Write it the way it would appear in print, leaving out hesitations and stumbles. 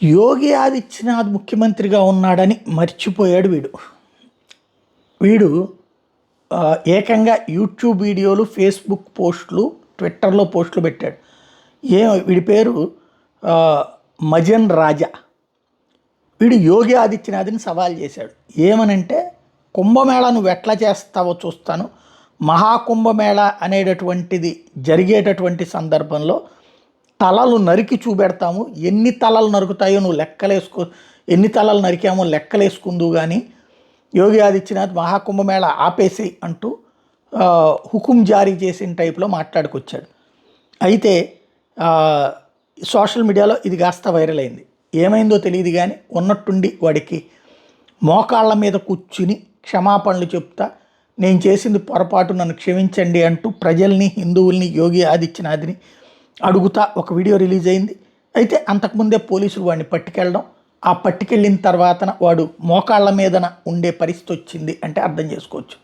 యోగి ఆదిత్యనాథ్ ముఖ్యమంత్రిగా ఉన్నాడని మర్చిపోయాడు వీడు. వీడు ఏకంగా యూట్యూబ్ వీడియోలు, ఫేస్బుక్ పోస్టులు, ట్విట్టర్లో పోస్టులు పెట్టాడు. వీడి పేరు మజన్ రాజా. వీడు యోగి ఆదిత్యనాథ్ని సవాల్ చేశాడు. ఏమనంటే, కుంభమేళా నువ్వు ఎట్లా చేస్తావో చూస్తాను, మహాకుంభమేళా అనేటటువంటిది జరిగేటటువంటి సందర్భంలో తలలు నరికి చూపెడతాము, ఎన్ని తలలు నరుకుతాయో నువ్వు ఎన్ని తలలు నరికామో లెక్కలేసుకుందు కానీ యోగి ఆదిత్యనాథ్ మహాకుంభమేళా ఆపేసి అంటూ హుకుం జారీ చేసిన టైప్లో మాట్లాడుకొచ్చాడు. అయితే సోషల్ మీడియాలో ఇది కాస్త వైరల్ అయింది. ఏమైందో తెలియదు కానీ ఉన్నట్టుండి వాడికి మోకాళ్ళ మీద కూర్చుని క్షమాపణలు చెప్తా, నేను చేసింది పొరపాటు, నన్ను క్షమించండి అంటూ ప్రజల్ని, హిందువుల్ని, యోగి ఆదిత్యనాథ్ని అడుగుతా ఒక వీడియో రిలీజ్ అయింది. అయితే అంతకుముందే పోలీసులు వాడిని పట్టుకెళ్ళడం, ఆ పట్టుకెళ్ళిన తర్వాతన వాడు మోకాళ్ళ మీదన ఉండే పరిస్థితి వచ్చింది అంటే అర్థం చేసుకోవచ్చు.